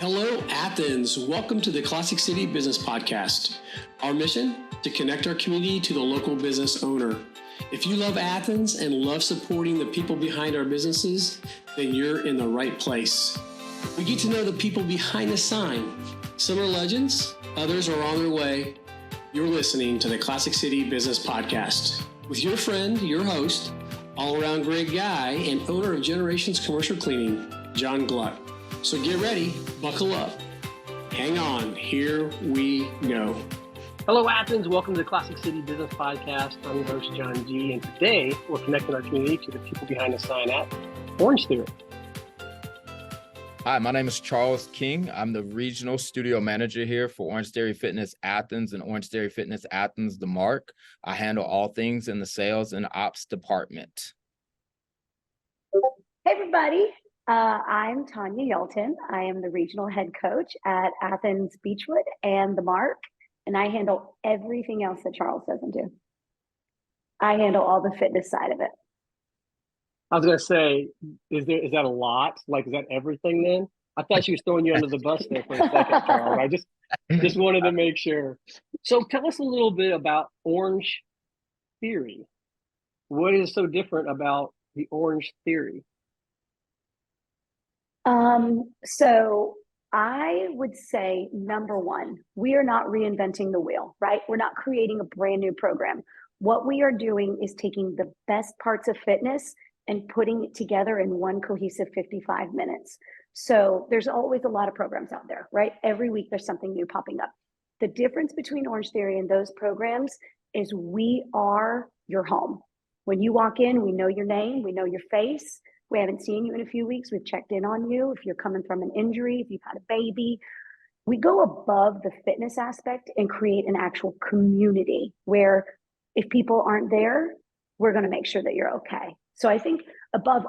Hello, Athens. Welcome to the Classic City Business Podcast. Our mission, to connect our community to the local business owner. If you love Athens and love supporting the people behind our businesses, then you're in the right place. We get to know the people behind the sign. Some are legends, others are on their way. You're listening to the Classic City Business Podcast with your friend, your host, all-around great guy and owner of Generations Commercial Cleaning, John Gluck. So get ready, buckle up, hang on, here we go. Hello, Athens. Welcome to the Classic City Business Podcast. I'm your host, John G. And today we're connecting our community to the people behind the sign at Orange Theory. Hi, my name is Charles King. I'm the regional studio manager here for Orange Theory Fitness Athens and Orange Theory Fitness Athens, the Mark. I handle all things in the sales and ops department. Hey, everybody. I'm Tania Yeldon. I am the regional head coach at Athens Beechwood and the Mark, and I handle everything else that Charles doesn't do. I handle all the fitness side of it. I was going to say, is that a lot? Like, is that everything then? I thought she was throwing you under the bus there for a second, Charles. I just wanted to make sure. So tell us a little bit about Orange Theory. What is so different about the Orange Theory? So I would say, number one, we are not reinventing the wheel, right? We're not creating a brand new program. What we are doing is taking the best parts of fitness and putting it together in one cohesive 55 minutes. So there's always a lot of programs out there, right? Every week there's something new popping up. The difference between Orange Theory and those programs is we are your home. When you walk in, we know your name, we know your face. We haven't seen you in a few weeks. We've checked in on you. If you're coming from an injury, if you've had a baby, we go above the fitness aspect and create an actual community where if people aren't there, we're going to make sure that you're okay. So I think above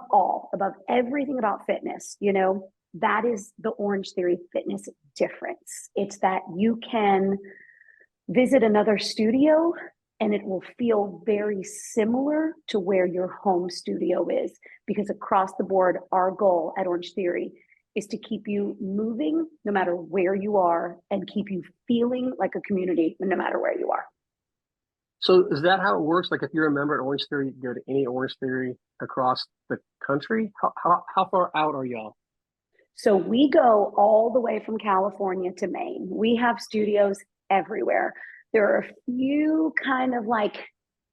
everything about fitness, that is the Orange Theory fitness difference. It's that you can visit another studio and it will feel very similar to where your home studio is, because across the board, our goal at Orange Theory is to keep you moving no matter where you are and keep you feeling like a community no matter where you are. So is that how it works? Like if you're a member at Orange Theory, you can go to any Orange Theory across the country? How far out are y'all? So we go all the way from California to Maine. We have studios everywhere. There are a few kind of like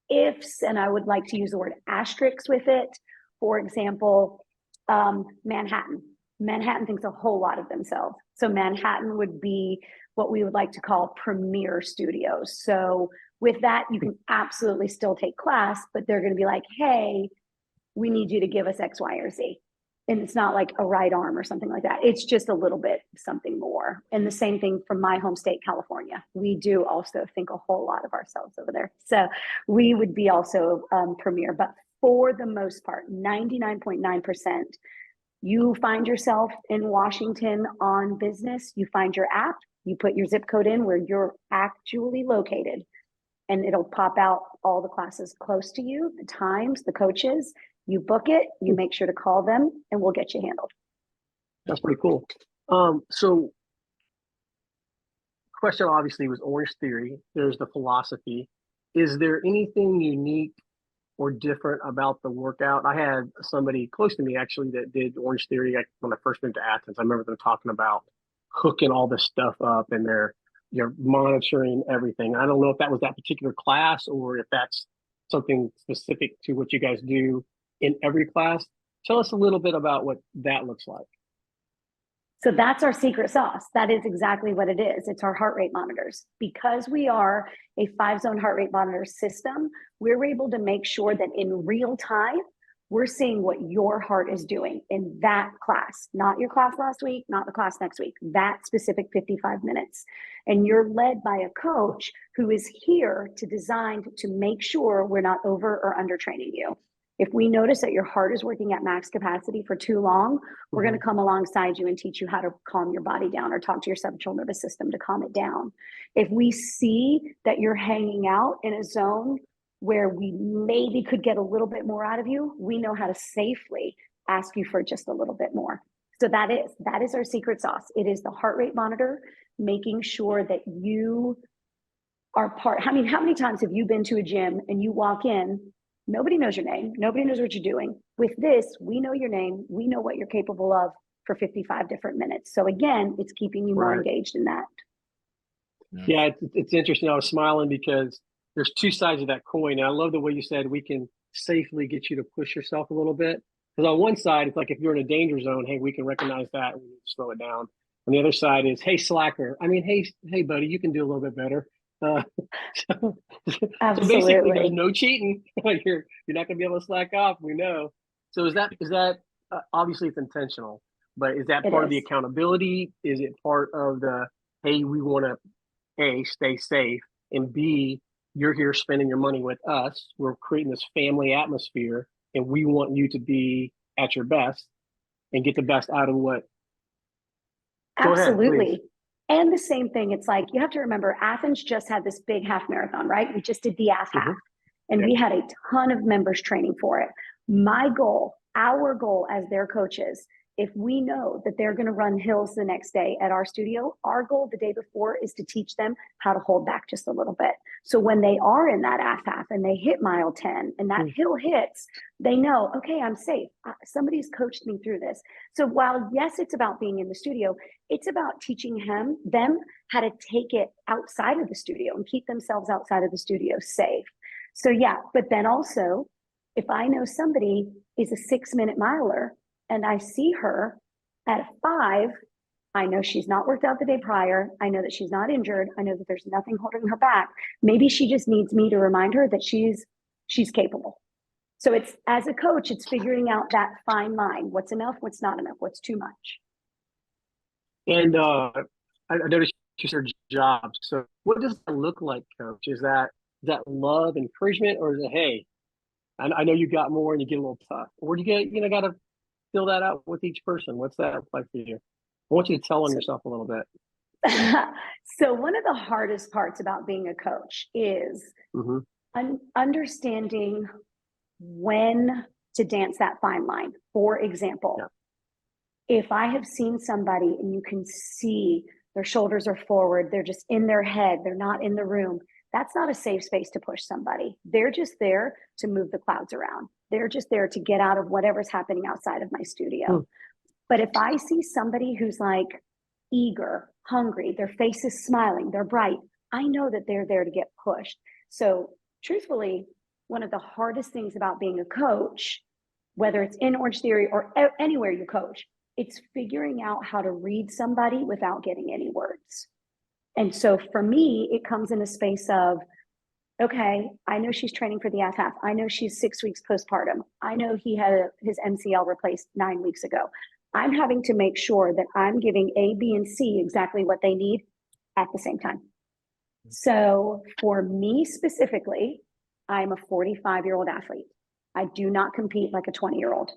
ifs, and I would like to use the word asterisks with it. For example, Manhattan. Manhattan thinks a whole lot of themselves. So Manhattan would be what we would like to call premier studios. So with that, you can absolutely still take class, but they're going to be like, hey, we need you to give us X, Y, or Z. And it's not like a right arm or something like that. It's just a little bit something more. And the same thing from my home state, California. We do also think a whole lot of ourselves over there. So we would be also premier. But for the most part, 99.9%, you find yourself in Washington on business. You find your app. You put your zip code in where you're actually located. And it'll pop out all the classes close to you, the times, the coaches. You book it, you make sure to call them, and we'll get you handled. That's pretty cool. So question obviously was Orange Theory. There's the philosophy. Is there anything unique or different about the workout? I had somebody close to me actually that did Orange Theory when I first moved to Athens. I remember them talking about hooking all this stuff up and you're monitoring everything. I don't know if that was that particular class or if that's something specific to what you guys do in every class. Tell us a little bit about what that looks like. So that's our secret sauce. That is exactly what it is. It's our heart rate monitors. Because we are a 5-zone heart rate monitor system, we're able to make sure that in real time, we're seeing what your heart is doing in that class, not your class last week, not the class next week, that specific 55 minutes. And you're led by a coach who is here to make sure we're not over or under training you. If we notice that your heart is working at max capacity for too long, we're going to come alongside you and teach you how to calm your body down or talk to your central nervous system to calm it down. If we see that you're hanging out in a zone where we maybe could get a little bit more out of you, we know how to safely ask you for just a little bit more. So that is our secret sauce. It is the heart rate monitor, making sure that you are part. I mean, how many times have you been to a gym and you walk in, nobody knows your name, nobody knows what you're doing. With this, we know your name, we know what you're capable of for 55 different minutes. So again, it's keeping you more engaged in that. Yeah, it's interesting. I was smiling because there's two sides of that coin. And I love the way you said we can safely get you to push yourself a little bit. Because on one side, it's like if you're in a danger zone, hey, we can recognize that and slow it down. On the other side is, hey, slacker. I mean, hey, buddy, you can do a little bit better. So basically, there's no cheating. You're not going to be able to slack off. We know. So is that obviously it's intentional, but is that part of the accountability? Is it part of the, hey, we want to A, stay safe, and B, you're here spending your money with us. We're creating this family atmosphere, and we want you to be at your best and get the best out of what. Absolutely. Ahead, and the same thing, it's like, you have to remember, Athens just had this big half marathon, right? We just did the half, and we had a ton of members training for it. My goal, our goal as their coaches, if we know that they're going to run hills the next day at our studio, our goal the day before is to teach them how to hold back just a little bit. So when they are in that half and they hit mile 10 and that hill hits, they know, okay, I'm safe. Somebody's coached me through this. So while, yes, it's about being in the studio, it's about teaching them how to take it outside of the studio and keep themselves outside of the studio safe. So yeah, but then also, if I know somebody is a 6-minute miler, and I see her at 5, I know she's not worked out the day prior. I know that she's not injured. I know that there's nothing holding her back. Maybe she just needs me to remind her that she's capable. So it's, as a coach, it's figuring out that fine line. What's enough, what's not enough, what's too much. And I noticed you said job. So what does that look like, Coach? Is that love, encouragement, or is it, hey, I know you got more and you get a little tough? Or do you get, got to fill that out with each person? What's that like for you? I want you to tell on yourself a little bit. So one of the hardest parts about being a coach is understanding when to dance that fine line. For example, if I have seen somebody and you can see their shoulders are forward, they're just in their head, they're not in the room, that's not a safe space to push somebody. They're just there to move the clouds around. They're just there to get out of whatever's happening outside of my studio. But if I see somebody who's like eager, hungry, their face is smiling, they're bright, I know that they're there to get pushed. So truthfully, one of the hardest things about being a coach, whether it's in Orange Theory or anywhere you coach, it's figuring out how to read somebody without getting any words. And so for me, it comes in a space of, okay, I know she's training for the half. I know she's 6 weeks postpartum. I know he had his MCL replaced 9 weeks ago. I'm having to make sure that I'm giving A, B, and C exactly what they need at the same time. So for me specifically, I'm a 45-year-old athlete. I do not compete like a 20-year-old.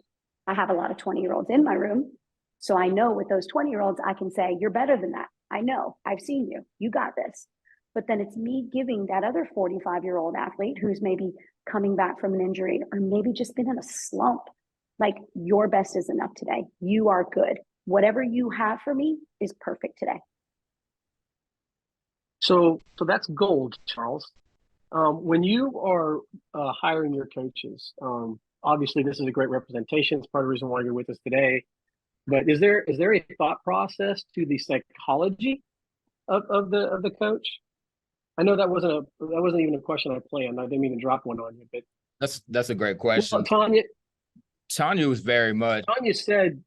I have a lot of 20-year-olds in my room. So I know with those 20-year-olds, I can say, you're better than that. I know, I've seen you, you got this. But then it's me giving that other 45-year-old athlete who's maybe coming back from an injury or maybe just been in a slump, like, your best is enough today. You are good. Whatever you have for me is perfect today. So that's gold, Charles. When you are hiring your coaches, obviously this is a great representation. It's part of the reason why you're with us today. But is there a thought process to the psychology of the coach? I know that wasn't even a question I planned. I didn't mean to drop one on you, but that's a great question. Well, Tania was very much. Tania said,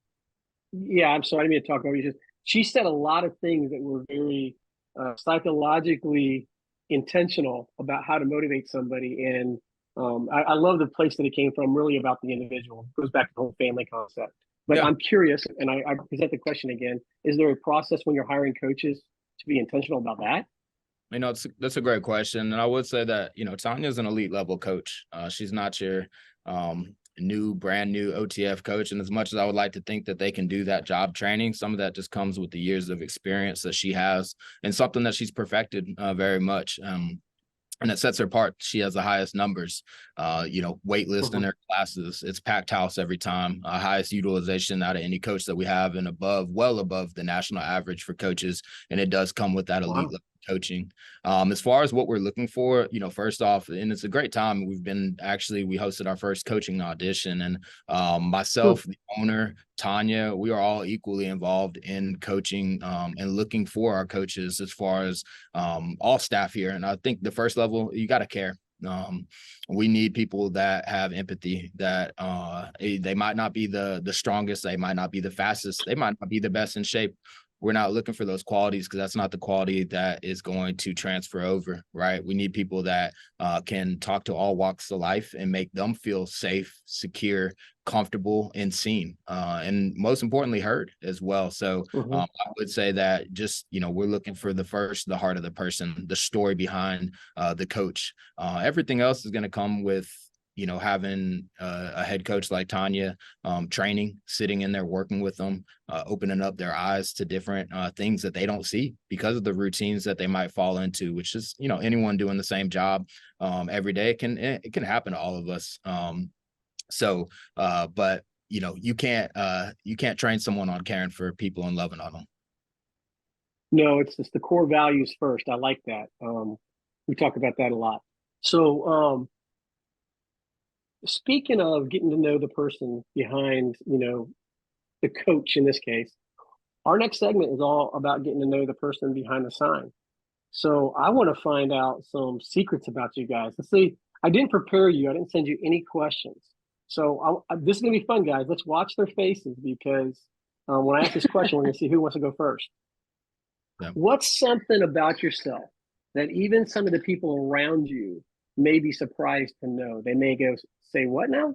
"Yeah, I'm sorry, I didn't mean to talk over you." She said a lot of things that were very psychologically intentional about how to motivate somebody, and I love the place that it came from. Really about the individual. It goes back to the whole family concept. But I'm curious, and I present the question again: is there a process when you're hiring coaches to be intentional about that? That's a great question. And I would say that, Tania's an elite level coach. She's not your brand new OTF coach. And as much as I would like to think that they can do that job training, some of that just comes with the years of experience that she has and something that she's perfected very much. and it sets her apart. She has the highest numbers, waitlist in her classes. It's packed house every time, highest utilization out of any coach that we have, and well above the national average for coaches. And it does come with that elite level coaching. As far as what we're looking for, first off, and it's a great time. We hosted our first coaching audition, and myself, the owner, Tania, we are all equally involved in coaching and looking for our coaches as far as all staff here. And I think the first level, you got to care. We need people that have empathy, that they might not be the strongest, they might not be the fastest, they might not be the best in shape. We're not looking for those qualities because that's not the quality that is going to transfer over, right? We need people that can talk to all walks of life and make them feel safe, secure, comfortable, and seen, and most importantly, heard as well. So I would say that just, we're looking for the heart of the person, the story behind the coach. Everything else is going to come with having a head coach like Tania, training, sitting in there, working with them, opening up their eyes to different things that they don't see because of the routines that they might fall into, which is, anyone doing the same job every day. It can happen to all of us. But you can't train someone on caring for people and loving on them. No, it's just the core values first. I like that. We talk about that a lot. So, speaking of getting to know the person behind, the coach in this case, our next segment is all about getting to know the person behind the sign. So I want to find out some secrets about you guys. Let's see. I didn't prepare you. I didn't send you any questions. So this is going to be fun, guys. Let's watch their faces because when I ask this question, we're going to see who wants to go first. Yeah. What's something about yourself that even some of the people around you may be surprised to know? They may go, say, what now?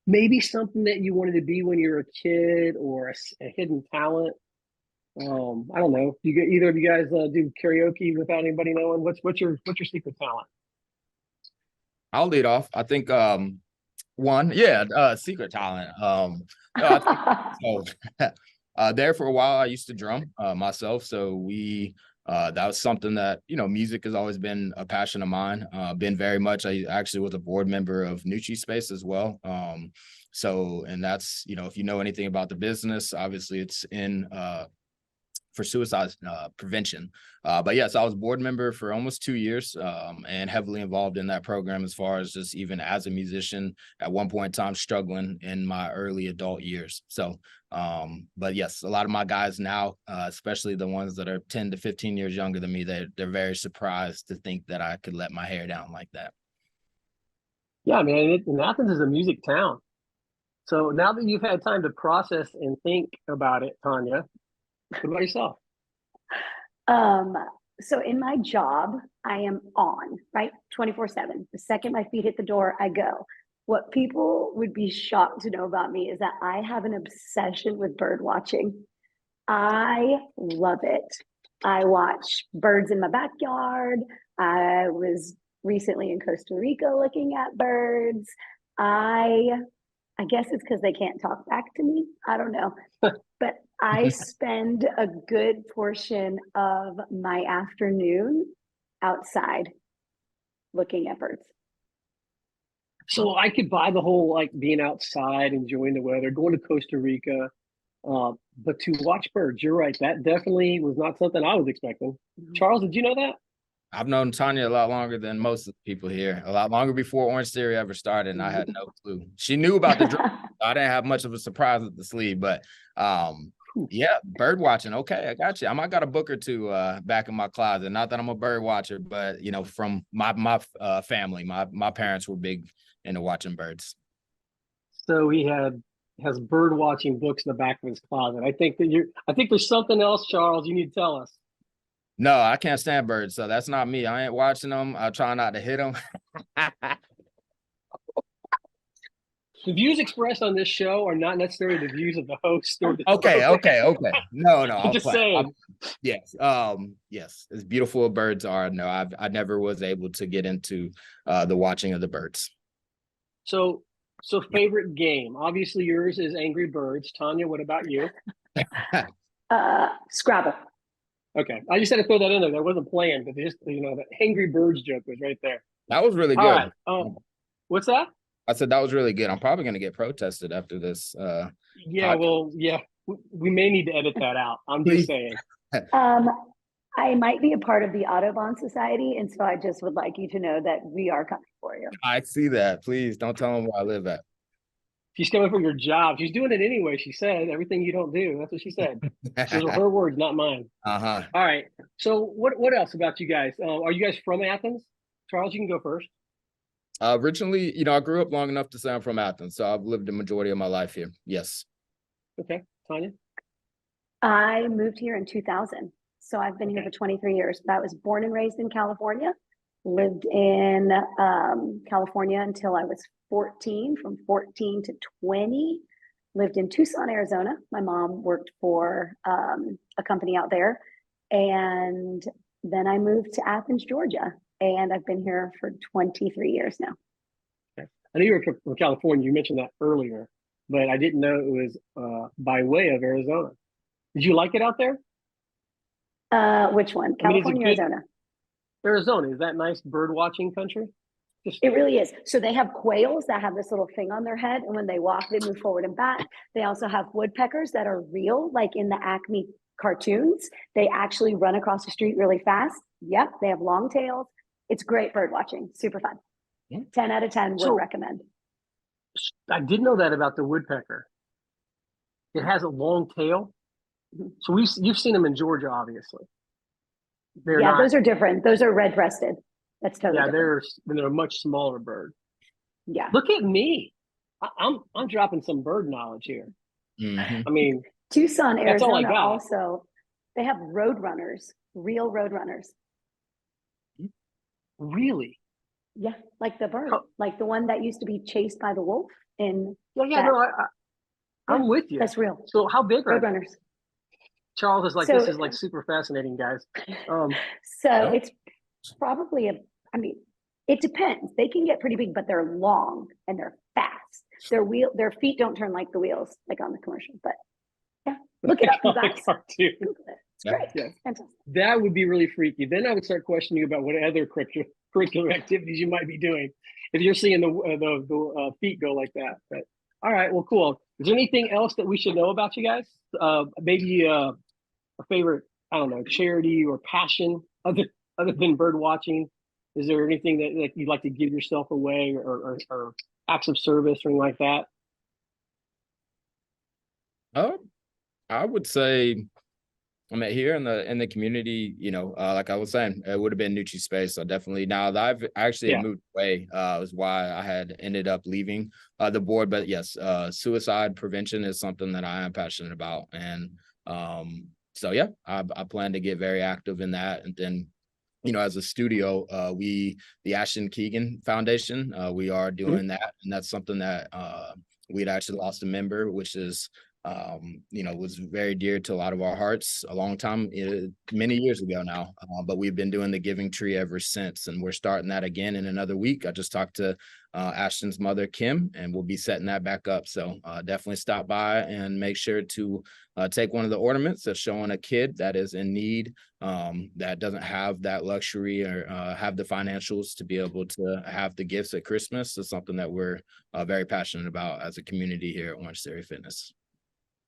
Maybe something that you wanted to be when you were a kid or a hidden talent. I don't know. Do either of you guys do karaoke without anybody knowing? What's your secret talent? I'll lead off. I think secret talent. There for a while, I used to drum myself. So that was something that, music has always been a passion of mine. I actually was a board member of NutriSpace as well. And that's, if you know anything about the business, obviously it's in for suicide prevention. But yes, I was board member for almost 2 years and heavily involved in that program as far as just even as a musician at one point in time struggling in my early adult years. So, but yes, a lot of my guys now, especially the ones that are 10 to 15 years younger than me, they're very surprised to think that I could let my hair down like that. Yeah, man, Athens is a music town. So now that you've had time to process and think about it, Tania, what about yourself? So in my job, I am on, right? 24/7. The second my feet hit the door, I go. What people would be shocked to know about me is that I have an obsession with bird watching. I love it. I watch birds in my backyard. I was recently in Costa Rica looking at birds. I guess it's because they can't talk back to me. I don't know. But I spend a good portion of my afternoon outside looking at birds. So I could buy the whole being outside, enjoying the weather, going to Costa Rica, but to watch birds, you're right. That definitely was not something I was expecting. Charles, did you know that? I've known Tania a lot longer than most of the people here, a lot longer before Orange Theory ever started, and I had no clue. She knew about the drum. I didn't have much of a surprise at the sleeve, but bird watching. Okay, I got you. I might got a book or two back in my closet. Not that I'm a bird watcher, but from my family, my parents were big into watching birds. So he has bird watching books in the back of his closet. I think there's something else, Charles, you need to tell us. No, I can't stand birds, so that's not me. I ain't watching them. I try not to hit them. The views expressed on this show are not necessarily the views of the host. Or the Okay. No. I'm just saying. Yes. As beautiful as birds are, no, I never was able to get into the watching of the birds. So favorite game. Obviously, yours is Angry Birds. Tania, what about you? Scrabble. Okay. I just had to throw that in there. That wasn't planned, but just, the Angry Birds joke was right there. That was really All good. right. What's that? I said that was really good. I'm probably going to get protested after this. Yeah, well, yeah, we may need to edit that out. I'm just saying. I might be a part of the Audubon Society, and so I just would like you to know that we are coming for you. I see that. Please don't tell them where I live at. She's coming for your job. She's doing it anyway. She said everything you don't do. That's what she said. Those are her words, not mine. Uh-huh. All right. So what else about you guys? Are you guys from Athens? Charles, you can go first. Originally, I grew up long enough to say I'm from Athens, so I've lived the majority of my life here. Yes. Okay. Tanya? I moved here in 2000. So I've been here for 23 years. But I was born and raised in California, lived in California until I was 14, from 14 to 20, lived in Tucson, Arizona. My mom worked for a company out there. And then I moved to Athens, Georgia, and I've been here for 23 years now. Okay. I knew you were from California. You mentioned that earlier, but I didn't know it was by way of Arizona. Did you like it out there? Which one? California, Arizona? Arizona. Is that nice bird watching country? It really is. So they have quails that have this little thing on their head, and when they walk, they move forward and back. They also have woodpeckers that are real, like in the Acme cartoons. They actually run across the street really fast. Yep, they have long tails. It's great bird watching. Super fun. 10 out of 10 would recommend. I did know that about the woodpecker. It has a long tail. So you've seen them in Georgia, obviously. Those are different. Those are red-breasted. That's totally different. They're a much smaller bird. Yeah. Look at me. I'm dropping some bird knowledge here. Mm-hmm. I mean, Tucson, Arizona also, they have roadrunners, real roadrunners. Really? Yeah, like the bird, like the one that used to be chased by the wolf in. I'm with you. That's real. So how big are roadrunners? Charles is like, this is like super fascinating, guys. It's probably it depends. They can get pretty big, but they're long and they're fast. Their feet don't turn like the wheels, like on the commercial. But yeah, look it up, you guys. It's great. Yeah. Fantastic. That would be really freaky. Then I would start questioning you about what other curricular activities you might be doing if you're seeing the feet go like that. But all right, well, cool. Is there anything else that we should know about you guys? Maybe a favorite, I don't know, charity or passion other than bird watching? Is there anything that you'd like to give yourself away or acts of service or anything like that? I would say, here in the community, like I was saying, it would have been Nucci Space. So definitely now that I've actually moved away, was why I had ended up leaving the board. But yes, suicide prevention is something that I am passionate about. And so, yeah, I plan to get very active in that. And then, as a studio, the Ashton Keegan Foundation, we are doing that. And that's something that we'd actually lost a member, which is was very dear to a lot of our hearts a long time, many years ago now. But we've been doing the Giving Tree ever since, and we're starting that again in another week. I just talked to Ashton's mother, Kim, and we'll be setting that back up. So definitely stop by and make sure to take one of the ornaments that's showing a kid that is in need, that doesn't have that luxury or have the financials to be able to have the gifts at Christmas. Is something that we're very passionate about as a community here at Orange Theory Fitness.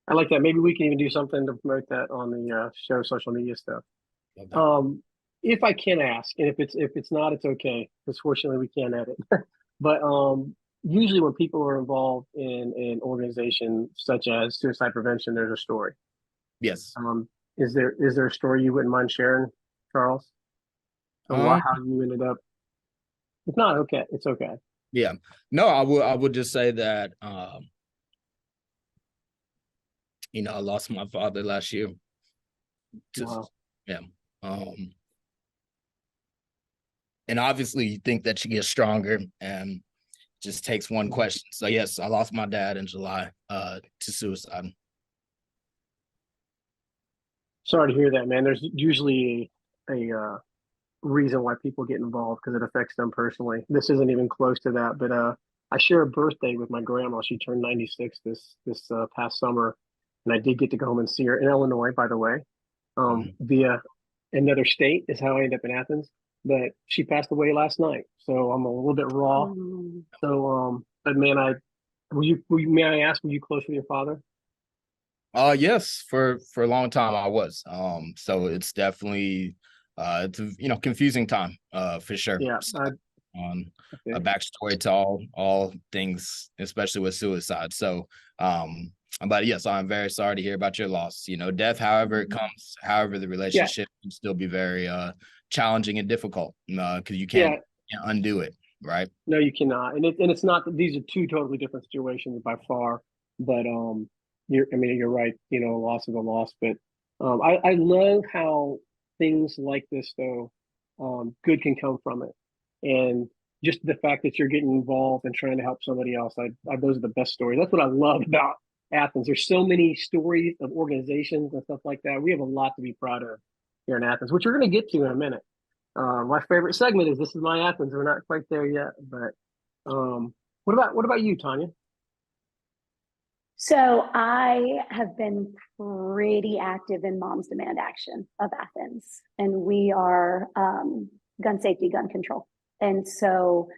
I like that. Maybe we can even do something to promote that on the show, social media stuff. If I can ask, and if it's not, it's okay, because fortunately we can't edit. But usually when people are involved in an organization such as suicide prevention, there's a story. Yes. Is there a story you wouldn't mind sharing, Charles? How you ended up? If not, okay, it's okay. Yeah. No, I would just say that I lost my father last year. Wow. Yeah. And obviously you think that you get stronger and just takes one question. So yes, I lost my dad in July to suicide. Sorry to hear that, man. There's usually a reason why people get involved, because it affects them personally. This isn't even close to that, but I share a birthday with my grandma. She turned 96 this past summer. And I did get to go home and see her in Illinois, by the way, via another state is how I ended up in Athens. But she passed away last night, so I'm a little bit raw. So, but man, may I ask, were you close with your father? Yes, for a long time I was. So it's definitely it's a confusing time, for sure. Yeah. So, a Okay. backstory to all things, especially with suicide. So but yes, I'm very sorry to hear about your loss. Death, however it comes, however the Yeah. relationship can still be very challenging and difficult, because you Yeah. can't undo it, right? No, you cannot. And it's not that these are two totally different situations by far. But you're right. Loss is a loss. But I love how things like this though, good can come from it, and just the fact that you're getting involved and trying to help somebody else. Those are the best stories. That's what I love about Athens. There's so many stories of organizations and stuff like that. We have a lot to be proud of here in Athens, which we're going to get to in a minute. My favorite segment is "This Is My Athens." We're not quite there yet, but what about you, Tanya? So I have been pretty active in Moms Demand Action of Athens, and we are gun safety, gun control. And so,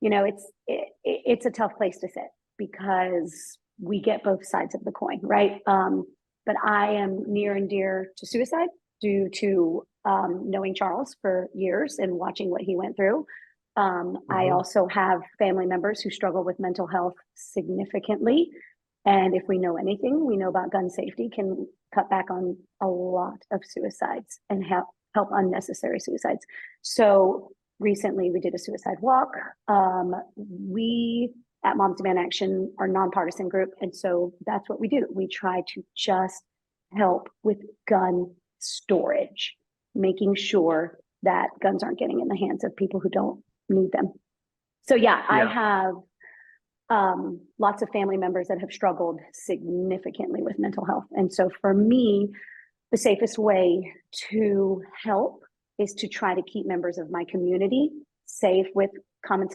it's a tough place to sit because we get both sides of the coin, right? But I am near and dear to suicide due to knowing Charles for years and watching what he went through. I also have family members who struggle with mental health significantly. And if we know anything, we know about gun safety can cut back on a lot of suicides and help unnecessary suicides. So recently we did a suicide walk. We at Moms Demand Action are a nonpartisan group. And so that's what we do. We try to just help with gun storage, making sure that guns aren't getting in the hands of people who don't need them. So I have lots of family members that have struggled significantly with mental health. And so for me, the safest way to help is to try to keep members of my community safe with common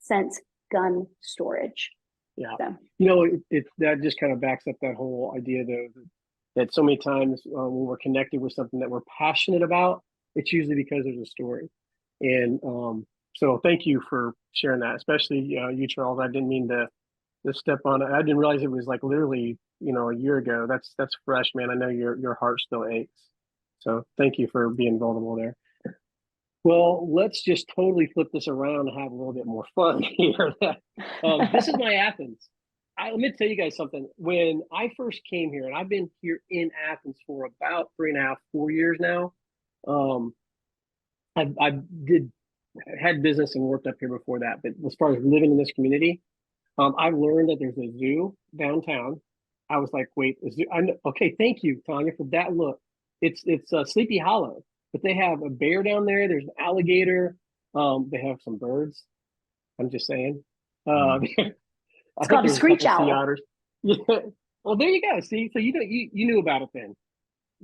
sense gun storage. Yeah. So. That just kind of backs up that whole idea though, that so many times when we're connected with something that we're passionate about, it's usually because there's a story. And so thank you for sharing that, especially you, Charles. I didn't mean to step on it. I didn't realize it was like literally, a year ago. That's fresh, man. I know your heart still aches. So thank you for being vulnerable there. Well, let's just totally flip this around and have a little bit more fun here. This is my Athens. Let me tell you guys something. When I first came here, and I've been here in Athens for about 3.5, 4 years now. I had business and worked up here before that, but as far as living in this community, I learned that there's a zoo downtown. I was like, wait, a zoo? Okay, thank you, Tanya, for that look. It's Sleepy Hollow, but they have a bear down there. There's an alligator. They have some birds. I'm just saying. It's called a screech owl. Sea otters. Yeah. Well, there you go. See, so you knew about it then.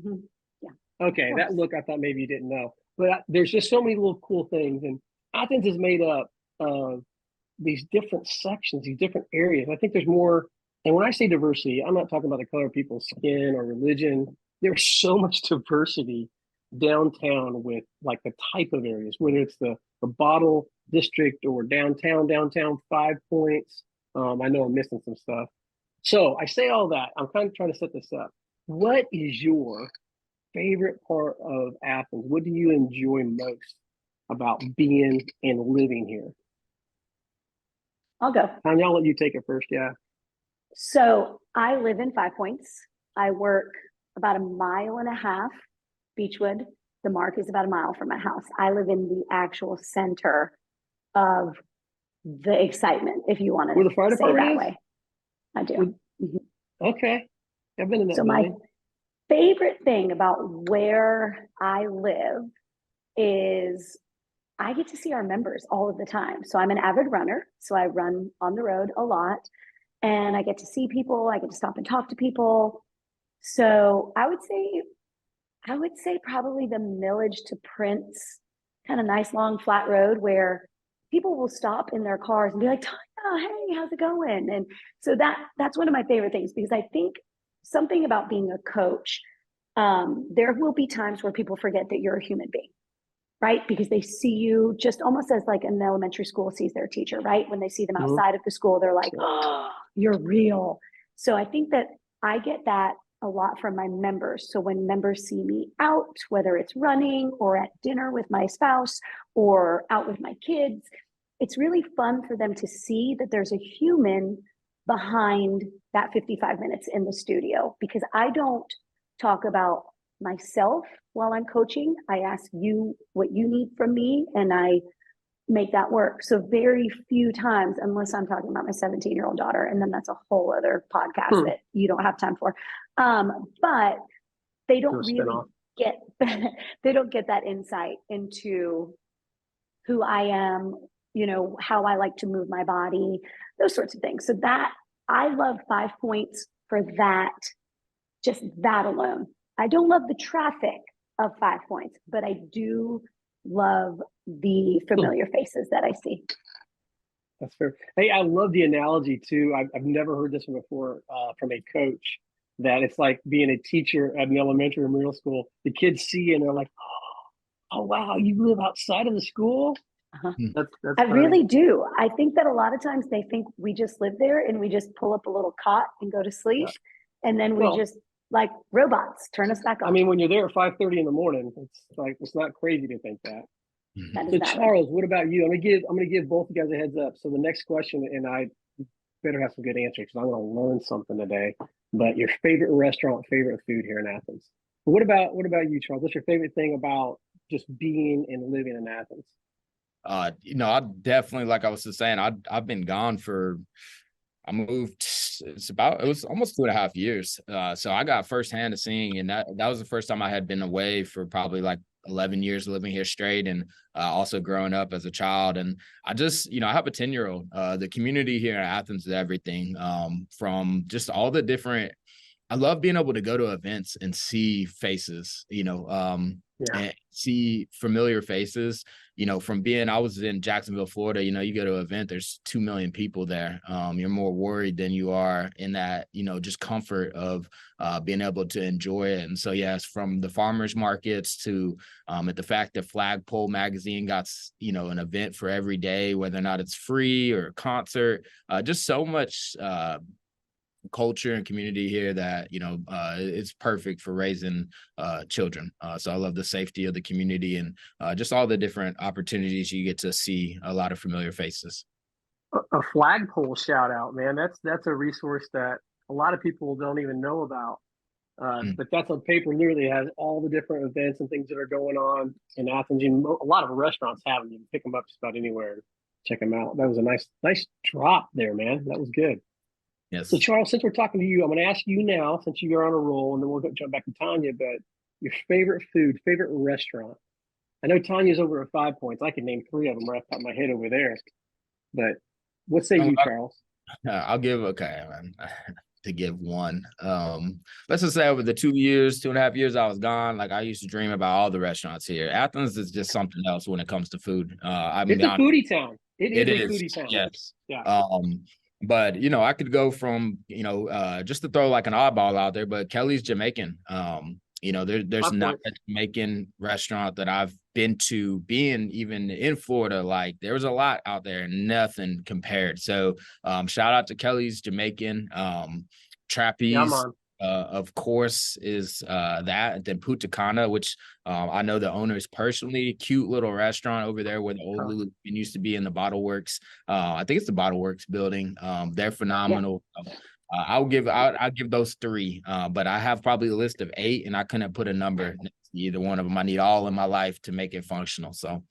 Mm-hmm. Yeah. Okay, that look I thought maybe you didn't know. But there's just so many little cool things. And Athens is made up of these different sections, these different areas. I think there's more. And when I say diversity, I'm not talking about the color of people's skin or religion. There's so much diversity downtown with like the type of areas, whether it's the Bottle District or downtown 5 Points. I know I'm missing some stuff. So I say all that. I'm kind of trying to set this up. What is your favorite part of Athens? What do you enjoy most about being and living here? I'll go. Tanya, I'll let you take it first. Yeah. So I live in 5 Points. I work about 1.5 miles, Beechwood. The Mark is about 1 mile from my house. I live in the actual center of the excitement, if you want to Where the fire say department that is? way. I do. Okay. I've been in that So building. my favorite thing about where I live is I get to see our members all of the time. So I'm an avid runner. So I run on the road a lot and I get to see people. I get to stop and talk to people. So I would say probably the Millage to Prince, kind of nice long flat road where people will stop in their cars and be like, oh, hey, how's it going? And so that's one of my favorite things, because I think something about being a coach There will be times where people forget that you're a human being, right? Because they see you just almost as like an elementary school sees their teacher, right? When they see them outside of the school, they're like, oh, you're real. So I think that I get that a lot from my members. So when members see me out, whether it's running or at dinner with my spouse or out with my kids, it's really fun for them to see that there's a human behind that 55 minutes in the studio, because I don't talk about myself while I'm coaching. I ask you what you need from me and I make that work. So very few times, unless I'm talking about my 17-year-old daughter, and then that's a whole other podcast that you don't have time for. But they don't really get they don't get that insight into who I am, you know, how I like to move my body, those sorts of things. So that I love 5 points for that, just that alone. I don't love the traffic of 5 points, but I do love the familiar faces that I see. That's fair. Hey, I love the analogy too. I've never heard this one before from a coach, that it's like being a teacher at an elementary or middle school. The kids see you and they're like, oh wow, you live outside of the school? That's I really do. I think that a lot of times they think we just live there and we just pull up a little cot and go to sleep. And then we just like robots turn us back on. I mean, when you're there at 5:30 in the morning, it's like, it's not crazy to think that. That So Charles, what about you? I'm gonna give both you guys a heads up. So the next question, and I better have some good answers because I'm gonna learn something today. But your favorite restaurant, favorite food here in Athens. But what about you, Charles? What's your favorite thing about just being and living in Athens? You know, I definitely, like I was just saying, I've been gone for, I moved, it was almost 2.5 years. So I got firsthand of seeing, and that was the first time I had been away for probably like 11 years living here straight, and also growing up as a child. And I just, you know, I have a 10-year-old. The community here in Athens is everything, from just all the different, I love being able to go to events and see faces, you know, and see familiar faces, you know, from being, I was in Jacksonville, Florida, you know, you go to an event, there's 2 million people there. You're more worried than you are in that, you know, just comfort of being able to enjoy it. And so, yes, from the farmers markets to at the fact that Flagpole magazine got, you know, an event for every day, whether or not it's free or a concert, just so much culture and community here that, you know, it's perfect for raising children. So I love the safety of the community and just all the different opportunities you get to see a lot of familiar faces. A flagpole shout out, man. That's a resource that a lot of people don't even know about. But that's on paper. Literally has all the different events and things that are going on in Athens. And a lot of restaurants have them. You can pick them up just about anywhere and check them out. That was a nice drop there, man. That was good. Yes. So Charles, since we're talking to you, I'm going to ask you now, since you're on a roll, and then we'll jump back to Tania. But your favorite food, favorite restaurant. I know Tanya's over at 5 points. I can name 3 of them right off the top of my head over there. But what say you, Charles? I'll give to give one. Let's just say over the 2.5 years I was gone, like I used to dream about all the restaurants here. Athens is just something else when it comes to food. It's a foodie town. It is a foodie town. Yes. Yeah. But, you know, I could go from, you know, just to throw like an oddball out there, but Kelly's Jamaican. You know, there's not a Jamaican restaurant that I've been to, being even in Florida. Like there was a lot out there and nothing compared. So shout out to Kelly's Jamaican. Trapeze, of course, is that. And then Punta Cana, which I know the owners personally. Cute little restaurant over there where the old Lulu used to be in the Bottle Works. I think it's the Bottle Works building. They're phenomenal. Yeah. I'll give those 3, but I have probably a list of 8, and I couldn't put a number next to either one of them. I need all in my life to make it functional. So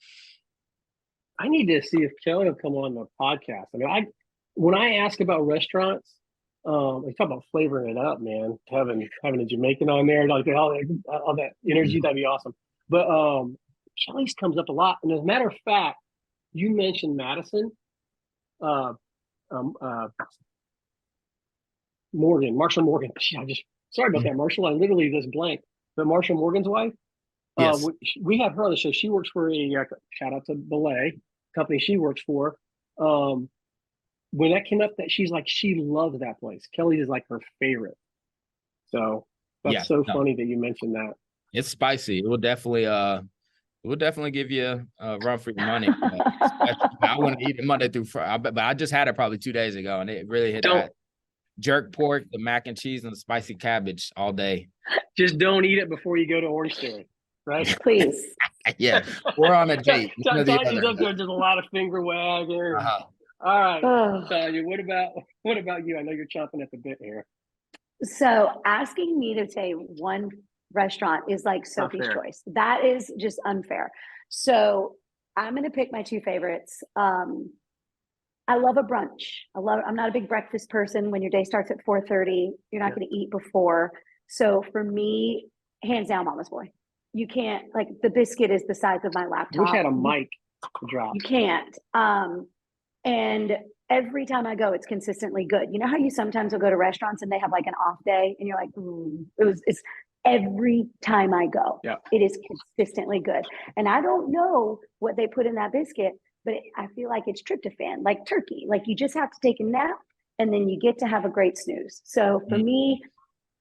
I need to see if Kelly will come on the podcast. I mean, when I ask about restaurants, we talk about flavoring it up, man. Having a Jamaican on there, like all that energy, that'd be awesome. But Kelly's comes up a lot, and as a matter of fact, you mentioned Madison. Marshall Morgan. Sorry about that, Marshall. I literally just blanked. But Marshall Morgan's wife, yes. We have her on the show. She works for a shout out to Belay company she works for. When that came up, that she's like, she loves that place. Kelly's is like her favorite. So That's so no, funny that you mentioned that. it's spicy. It will definitely give you a run for your money. I wouldn't eat it Monday through Friday, but I just had it probably 2 days ago, and it really hit Don't that jerk pork, the mac and cheese, and the spicy cabbage all day. just don't eat it before you go to Orange Theory, right? Please. Yeah, we're on a date. One or the Tanya's other. up there, just a lot of finger wagging. Uh-huh. All right, Oh. Tanya, what about you? I know you're chomping at the bit here. So asking me to say one restaurant is like Sophie's choice. That is just unfair. So I'm going to pick my two favorites. I love a brunch. I'm not a big breakfast person. When your day starts at 4:30, you're not going to eat before. So for me, hands down, Mama's Boy. You can't, like, the biscuit is the size of my laptop. Wish I had a mic to drop. You can't. And every time I go, it's consistently good. You know how you sometimes will go to restaurants and they have like an off day and you're like, it's every time I go, it is consistently good. And I don't know what they put in that biscuit, but I feel like it's tryptophan, like turkey. Like you just have to take a nap and then you get to have a great snooze. So for me,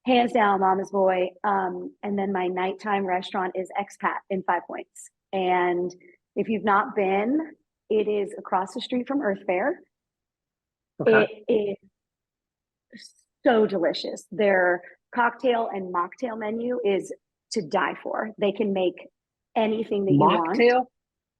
hands down, Mama's Boy. And then my nighttime restaurant is Expat in 5 Points. And if you've not been, it is across the street from Earth Fair. Okay. It is so delicious. Their cocktail and mocktail menu is to die for. They can make anything that you want. Mocktail?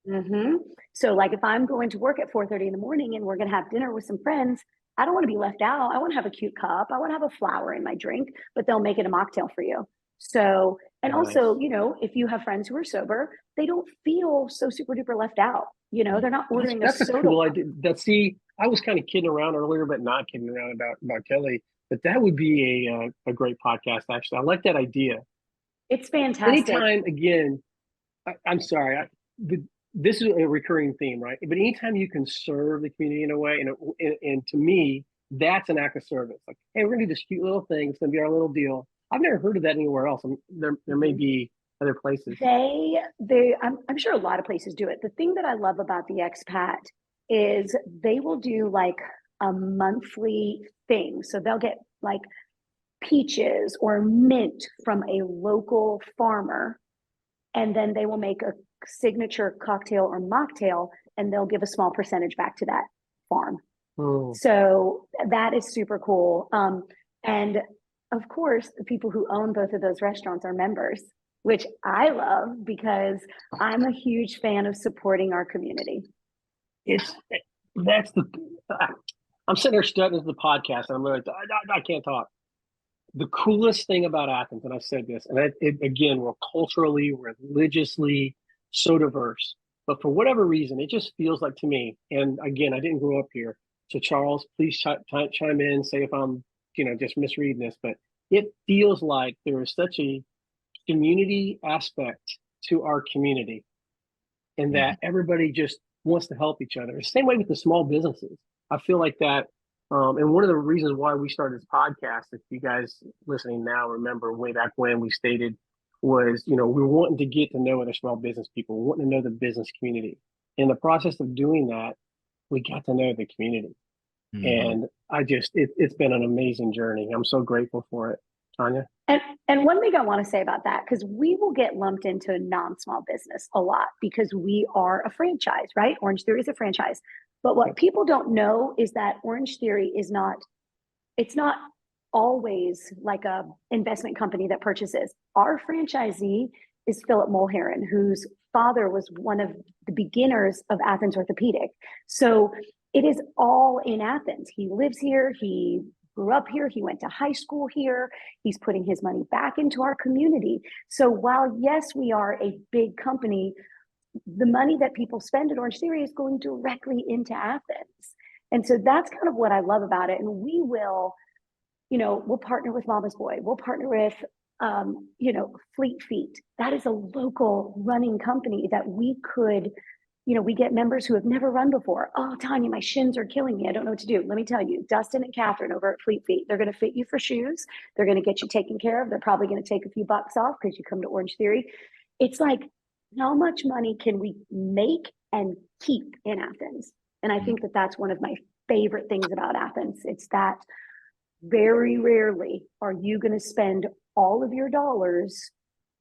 Mm-hmm. So like if I'm going to work at 4:30 in the morning and we're going to have dinner with some friends, I don't want to be left out. I want to have a cute cup. I want to have a flower in my drink, but they'll make it a mocktail for you. So, and also, you know, if you have friends who are sober, they don't feel so super duper left out. You know, they're not ordering that's a soda. That's a cool idea. I was kind of kidding around earlier, but not kidding around about Kelly. But that would be a great podcast, actually. I like that idea. It's fantastic. Anytime, again, I'm sorry, this is a recurring theme, right? But anytime you can serve the community in a way, and to me, that's an act of service. Like, hey, we're gonna do this cute little thing. It's gonna be our little deal. I've never heard of that anywhere else. There may be other places. I'm sure a lot of places do it. The thing that I love about the Expat is they will do like a monthly thing. So they'll get like peaches or mint from a local farmer, and then they will make a signature cocktail or mocktail, and they'll give a small percentage back to that farm. So that is super cool. And of course, the people who own both of those restaurants are members, which I love because I'm a huge fan of supporting our community. I'm sitting there studying the podcast and I'm like, I can't talk. The coolest thing about Athens, and I've said this, and again, we're culturally, religiously so diverse, but for whatever reason, it just feels like to me, and again, I didn't grow up here. So Charles, please chime in, say if I'm, just misreading this, but it feels like there is such a community aspect to our community and that everybody just wants to help each other. Same way with the small businesses. I feel like that. And one of the reasons why we started this podcast, if you guys listening now remember way back when we stated was, we were wanting to get to know other small business people. We wanting to know the business community. In the process of doing that, we got to know the community. And it's been an amazing journey. I'm so grateful for it. Tanya? And one thing I want to say about that, because we will get lumped into non-small business a lot because we are a franchise, right? Orange Theory is a franchise. But what people don't know is that Orange Theory it's not always like a investment company that purchases. Our franchisee is Philip Mulheron, whose father was one of the beginners of Athens Orthopedic. So it is all in Athens. He lives here. He grew up here. He went to high school here. He's putting his money back into our community. So while, yes, we are a big company, the money that people spend at Orange Theory is going directly into Athens. And so that's kind of what I love about it. And we will, we'll partner with Mama's Boy. We'll partner with, Fleet Feet. That is a local running company that we could, we get members who have never run before. Oh, Tanya, my shins are killing me. I don't know what to do. Let me tell you, Dustin and Catherine over at Fleet Feet, they're going to fit you for shoes. They're going to get you taken care of. They're probably going to take a few bucks off because you come to Orange Theory. It's like, how much money can we make and keep in Athens? And I think that that's one of my favorite things about Athens. It's that very rarely are you going to spend all of your dollars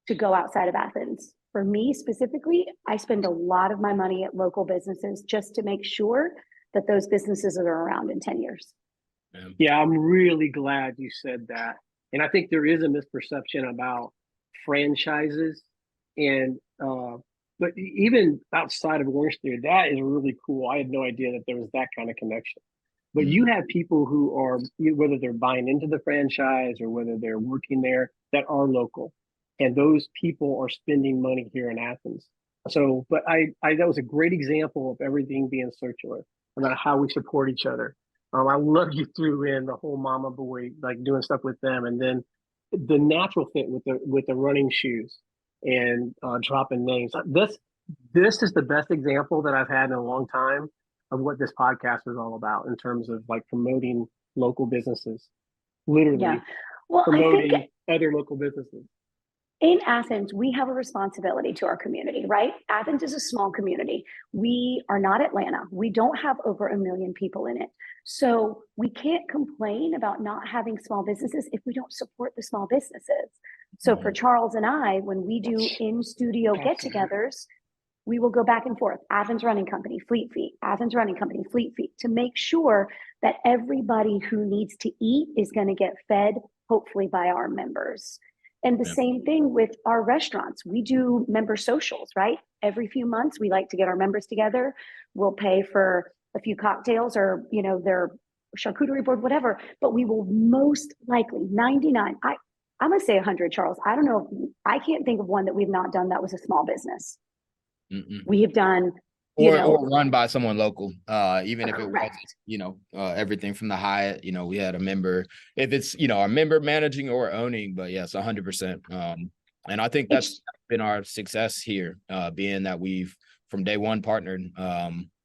to go outside of Athens. For me specifically, I spend a lot of my money at local businesses just to make sure that those businesses are around in 10 years. Yeah, I'm really glad you said that. And I think there is a misperception about franchises. And but even outside of Orange Theory, that is really cool. I had no idea that there was that kind of connection. But you have people who are, whether they're buying into the franchise or whether they're working there, that are local. And those people are spending money here in Athens. So, but I that was a great example of everything being circular about how we support each other. I love you threw in the whole mama boy, like doing stuff with them, and then the natural fit with the running shoes and dropping names. This is the best example that I've had in a long time of what this podcast is all about in terms of like promoting local businesses, literally promoting other local businesses. In Athens, we have a responsibility to our community, right? Athens is a small community. We are not Atlanta. We don't have over 1 million people in it. So we can't complain about not having small businesses if we don't support the small businesses. So for Charles and I, when we do in-studio get-togethers, we will go back and forth. Athens Running Company, Fleet Feet, Athens Running Company, Fleet Feet, to make sure that everybody who needs to eat is going to get fed, hopefully by our members. And the same thing with our restaurants. We do member socials, right? Every few months, we like to get our members together. We'll pay for a few cocktails or, their charcuterie board, whatever. But we will most likely, 99, I'm going to say 100, Charles. I don't know. I can't think of one that we've not done that was a small business. We have done or run by someone local, even if it wasn't, everything from the Hyatt, we had a member, if it's, a member managing or owning, but yes, 100%. And I think that's been our success here, being that we've from day one partnered,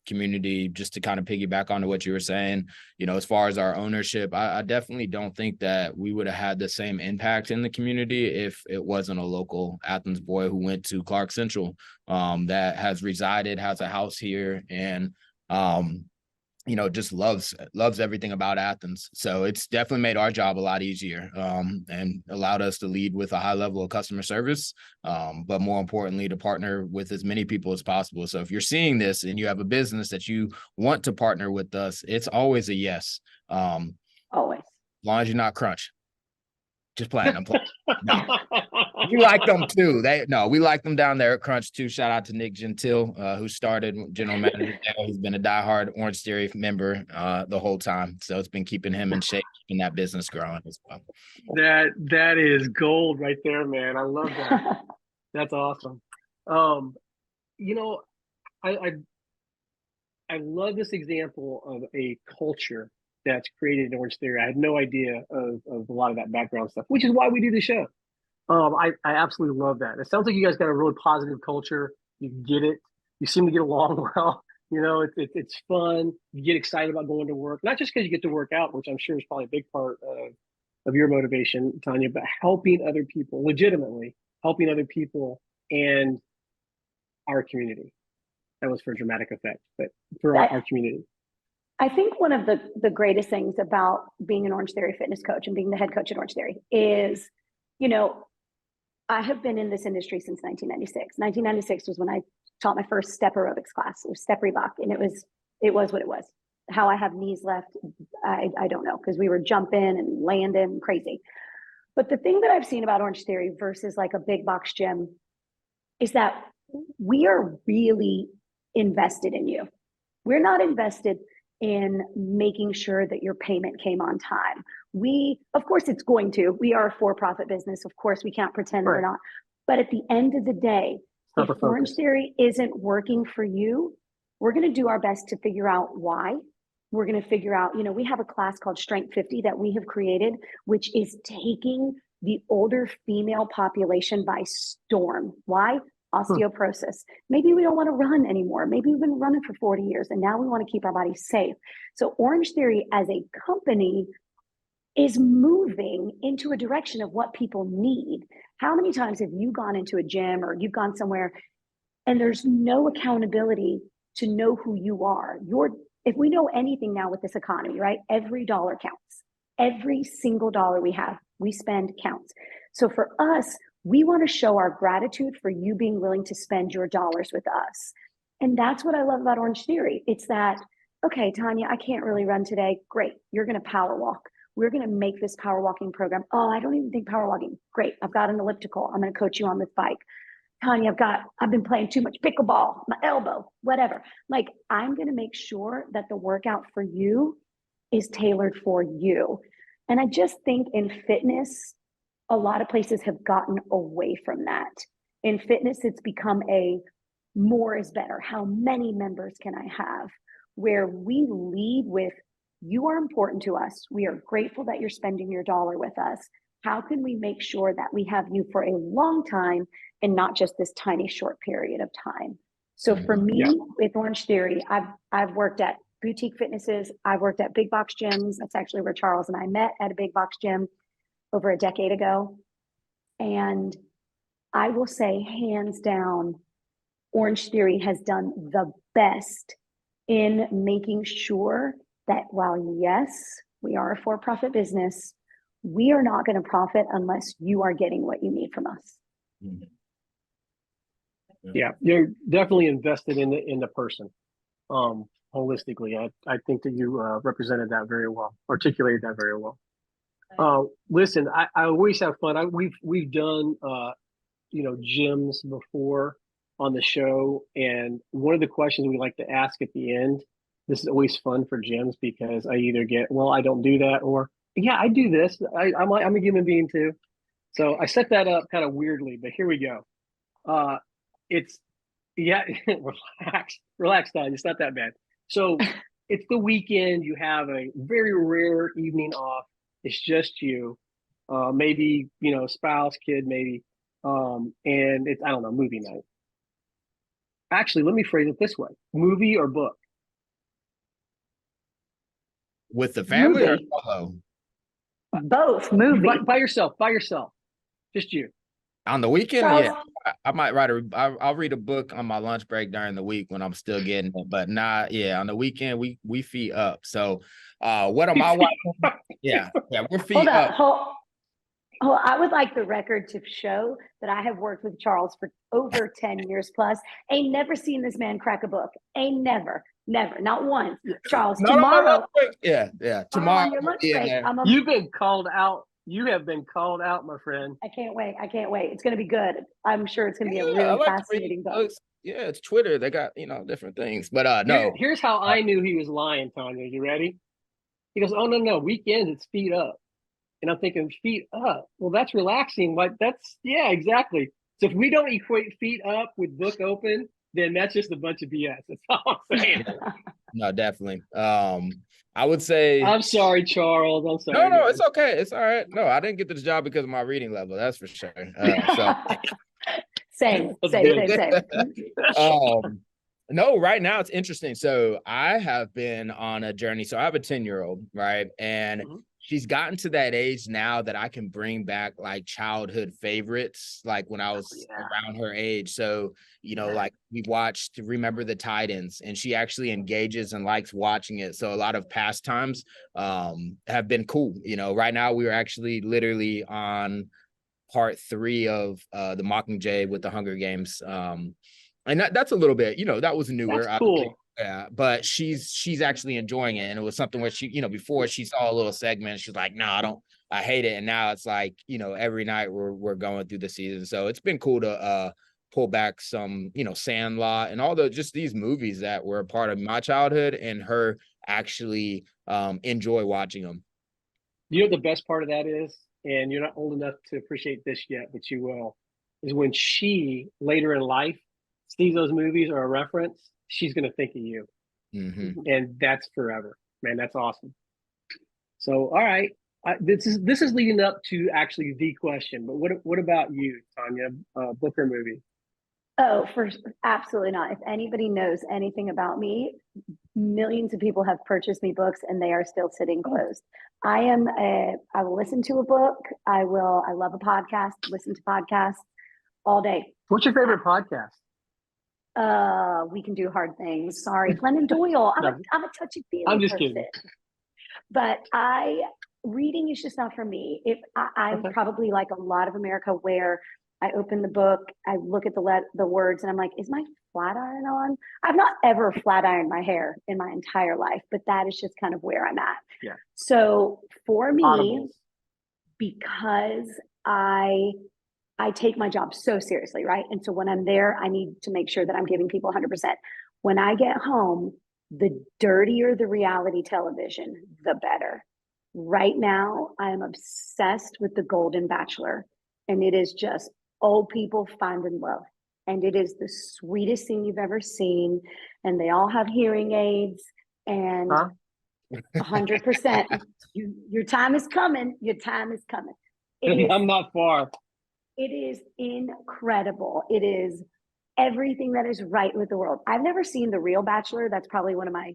community, just to kind of piggyback onto what you were saying, as far as our ownership, I definitely don't think that we would have had the same impact in the community if it wasn't a local Athens boy who went to Clark Central, that has a house here and, just loves everything about Athens. So it's definitely made our job a lot easier, and allowed us to lead with a high level of customer service, but more importantly, to partner with as many people as possible. So if you're seeing this and you have a business that you want to partner with us, it's always a yes. Always. As long as you're not Crunch. Just playing. I'm playing. No. We like them too. We like them down there at Crunch too. Shout out to Nick Gentile, who started general manager there. He's been a diehard Orange Theory member the whole time. So it's been keeping him in shape, keeping that business growing as well. That is gold right there, man. I love that. That's awesome. I love this example of a culture that's created in Orange Theory. I had no idea of a lot of that background stuff, which is why we do the show. I absolutely love that. It sounds like you guys got a really positive culture. You get it. You seem to get along well. It's fun. You get excited about going to work, not just because you get to work out, which I'm sure is probably a big part of your motivation, Tania, but helping other people, legitimately helping other people and our community. That was for dramatic effect, but for our community. I think one of the greatest things about being an Orange Theory fitness coach and being the head coach at Orange Theory is, I have been in this industry since 1996. 1996 was when I taught my first step aerobics class. It was step Reebok, and it was what it was. How I have knees left, I don't know, because we were jumping and landing crazy. But the thing that I've seen about Orange Theory versus like a big box gym is that we are really invested in you. We're not invested in making sure that your payment came on time. Of course it's going to, we are a for-profit business. Of course we can't pretend we're not, but at the end of the day, if Orange Theory isn't working for you, we're going to do our best to figure out why. We're going to figure out, we have a class called Strength 50 that we have created, which is taking the older female population by storm. Why? Osteoporosis. Maybe we don't want to run anymore. Maybe we've been running for 40 years and now we want to keep our bodies safe. So Orange Theory as a company is moving into a direction of what people need. How many times have you gone into a gym or you've gone somewhere and there's no accountability to know who you are? If we know anything now with this economy, right? Every dollar counts. Every single dollar we spend counts. So for us, we want to show our gratitude for you being willing to spend your dollars with us. And that's what I love about Orange Theory. It's that, okay, Tanya, I can't really run today. Great. You're going to power walk. We're going to make this power walking program. Oh, I don't even think power walking. Great. I've got an elliptical. I'm going to coach you on this bike. Tanya, I've been playing too much pickleball, my elbow, whatever. Like, I'm going to make sure that the workout for you is tailored for you. And I just think in fitness, a lot of places have gotten away from that. In fitness, it's become a more is better. How many members can I have? Where we lead with, you are important to us. We are grateful that you're spending your dollar with us. How can we make sure that we have you for a long time and not just this tiny short period of time? So for me, with Orange Theory, I've worked at boutique fitnesses. I've worked at big box gyms. That's actually where Charles and I met, at a big box gym over a decade ago. And I will say, hands down, Orange Theory has done the best in making sure that while, yes, we are a for-profit business, we are not going to profit unless you are getting what you need from us. Yeah, you're definitely invested in the person, holistically. I think that you represented that very well, articulated that very well. Listen, I always have fun. We've done gyms before on the show, and one of the questions we like to ask at the end. This is always fun for gyms because I either get, well, I don't do that, or yeah, I do this. I'm a human being too. So I set that up kind of weirdly, but here we go. It's relax, Don. It's not that bad. So it's the weekend. You have a very rare evening off. It's just you, maybe spouse, kid, maybe, and it's, I don't know, movie night. Actually, let me phrase it this way: movie or book? With the family Movie. or solo? Both. Movie. By yourself, just you. On the weekend, Charles? yeah, I might I'll read a book on my lunch break during the week when I'm still getting it, but not, on the weekend we feet up. So, what am I watching? Yeah, we're feet up. I would like the record to show that I have worked with Charles for over 10 years plus. Ain't never seen this man crack a book. Ain't never, not once. Charles, Not tomorrow. Tomorrow. On your lunch break, You've been called out. You have been called out, my friend. I can't wait. It's going to be good. I'm sure it's going to be a really fascinating book. Yeah, it's Twitter. They got, different things. But no. Here's how I knew he was lying, Tanya. You ready? He goes, oh, no. Weekends, it's feet up. And I'm thinking, feet up? Well, that's relaxing. Yeah, exactly. So if we don't equate feet up with book open, then that's just a bunch of BS. That's all I'm saying. No, definitely. I would say. I'm sorry, Charles. I'm sorry. No, it's okay. It's all right. No, I didn't get this job because of my reading level. That's for sure. Same. No, right now it's interesting. So I have been on a journey. So I have a 10-year-old, right? And she's gotten to that age now that I can bring back like childhood favorites, like when I was around her age. So, like we watched Remember the Titans, and she actually engages and likes watching it. So a lot of pastimes have been cool. Right now we are actually literally on part 3 of the Mockingjay with the Hunger Games. And that's a little bit, that was newer. That's cool. Yeah, but she's actually enjoying it. And it was something where she, before she saw a little segment, she's like, no, I hate it. And now it's like, every night we're going through the season. So it's been cool to pull back some, Sandlot and all these movies that were a part of my childhood, and her actually enjoy watching them. The best part of that is, and you're not old enough to appreciate this yet, but you will, is when she later in life sees those movies or a reference, she's going to think of you. And that's forever, man. That's awesome. So, all right. This is leading up to actually the question, but what about you, Tanya? Book or movie? Oh, absolutely not. If anybody knows anything about me, millions of people have purchased me books and they are still sitting closed. I will listen to a book. I love a podcast, listen to podcasts all day. What's your favorite podcast? We Can Do Hard Things. Sorry, Glennon Doyle. I'm a touchy-feely I'm just person. kidding. But I reading is just not for me. If I'm Okay. probably like a lot of America, where I open the book, I look at the words, and I'm like, is my flat iron on? I've not ever flat ironed my hair in my entire life, but that is just kind of where I'm at. Yeah. So for me, Audibles. because I take my job so seriously, right? And so when I'm there, I need to make sure that I'm giving people 100%. When I get home, the dirtier the reality television, the better. Right now, I am obsessed with The Golden Bachelor, and it is just old people finding love. And it is the sweetest thing you've ever seen. And they all have hearing aids, and Huh? 100%. Your time is coming. Your time is coming. It is. I'm not far. It is incredible. It is everything that is right with the world. I've never seen The Real Bachelor. That's probably one of my,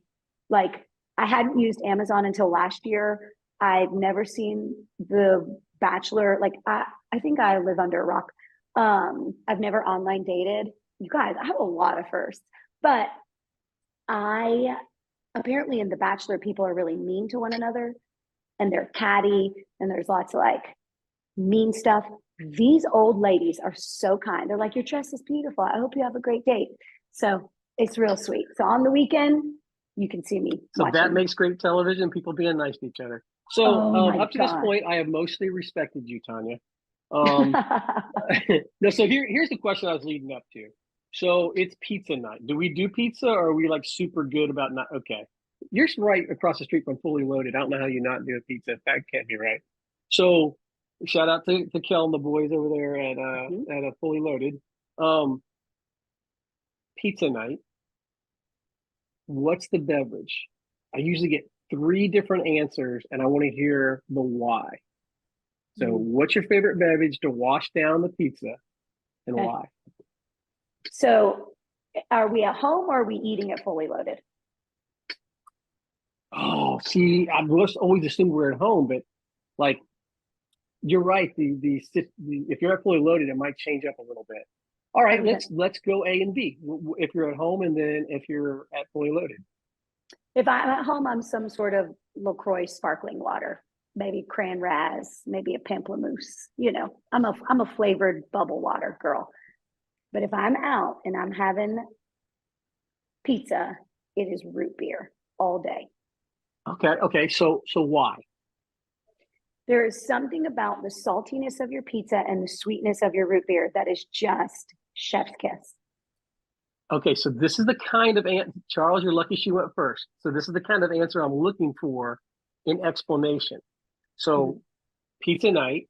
like, I hadn't used Amazon until last year. I've never seen The Bachelor. Like, I think I live under a rock. I've never online dated. You guys, I have a lot of firsts. But I apparently in The Bachelor, people are really mean to one another, and they're catty, and there's lots of like mean stuff. These old ladies are so kind. They're like, your dress is beautiful. I hope you have a great date. So it's real sweet. So on the weekend, you can see me. So watching. that makes great television, people being nice to each other. So Oh my up to this God. point, I have mostly respected you, Tanya. No, so here's the question I was leading up to. So it's pizza night. Do we do pizza, or are we like super good about not? Okay, you're right across the street from Fully Loaded. I don't know how you not do a pizza. That can't be right. So shout out to Kel and the boys over there at a Fully Loaded. Um, Pizza night. What's the beverage? I usually get 3 different answers, and I want to hear the why. So, what's your favorite beverage to wash down the pizza, and Okay. why? So are we at home, or are we eating it Fully Loaded? Oh, see, I was always assumed we're at home, but like you're right. The if you're at Fully Loaded, it might change up a little bit. All right, Okay. let's go A and B. If you're at home, and then if you're at Fully Loaded. If I'm at home, I'm some sort of LaCroix sparkling water, maybe cran raz, maybe a pamplemousse. You know, I'm a flavored bubble water girl. But if I'm out and I'm having pizza, it is root beer all day. Okay. So why? There is something about the saltiness of your pizza and the sweetness of your root beer that is just chef's kiss. Okay, so this is the kind of answer, Charles, you're lucky she went first. So this is the kind of answer I'm looking for in explanation. So pizza night,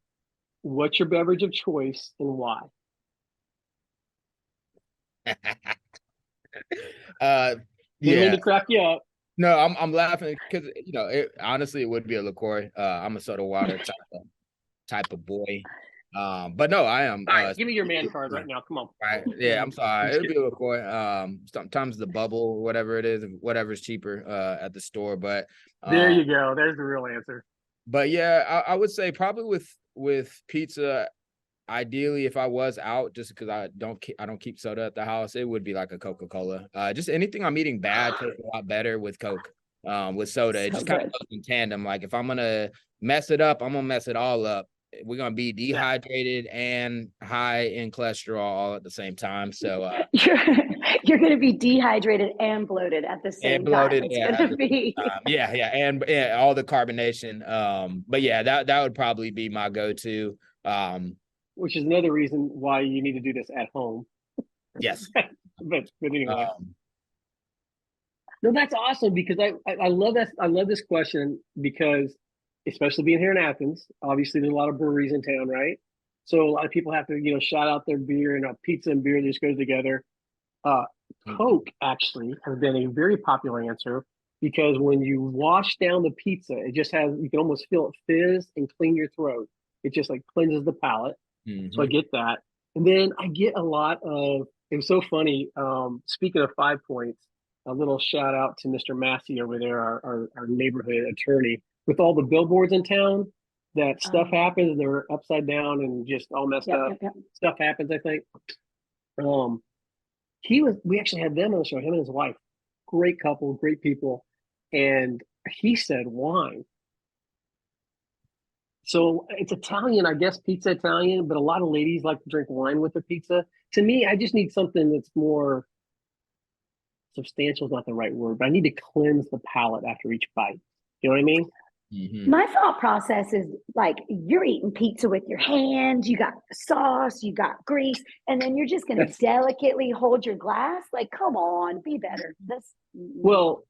what's your beverage of choice and why? Didn't mean Yeah. to crack you up. No, I'm laughing because honestly, it would be a LaCroix. I'm a soda water type of boy. But no, I am. All right, give me your man card right now. Come on. Right. Yeah, I'm sorry. It'll be a LaCroix. Sometimes the bubble, whatever it is, whatever's cheaper at the store. But There you go. There's the real answer. But yeah, I would say probably with pizza. Ideally, if I was out, just because I don't keep soda at the house, it would be like a Coca-Cola. Just anything I'm eating bad tastes a lot better with Coke. With soda, it So just kind of good. goes in tandem. Like if I'm gonna mess it up, I'm gonna mess it all up. We're gonna be dehydrated and high in cholesterol all at the same time. So You're going to be dehydrated and bloated at the same and bloated, time. It's yeah, going to be. yeah, and all the carbonation. But yeah, that would probably be my go-to. Which is another reason why you need to do this at home. Yes. but anyway. No, that's awesome because I love that. I love this question because, especially being here in Athens, obviously there's a lot of breweries in town, right? So a lot of people have to, shout out their beer, and pizza and beer just goes together. Coke actually has been a very popular answer because when you wash down the pizza, it just you can almost feel it fizz and clean your throat. It just like cleanses the palate. So I get that. And then I get a lot of, it was so funny. Speaking of 5 points, a little shout out to Mr. Massey over there, our neighborhood attorney. With all the billboards in town, that stuff happens, they're upside down and just all messed up. Yep. Stuff happens, I think. We actually had them on the show, him and his wife. Great couple, great people. And he said wine. So it's Italian, I guess, pizza Italian, but a lot of ladies like to drink wine with their pizza. To me, I just need something that's more substantial is not the right word, but I need to cleanse the palate after each bite. You know what I mean? Mm-hmm. My thought process is like you're eating pizza with your hands, you got sauce, you got grease, and then you're just going to delicately hold your glass. Like, come on, be better. Well,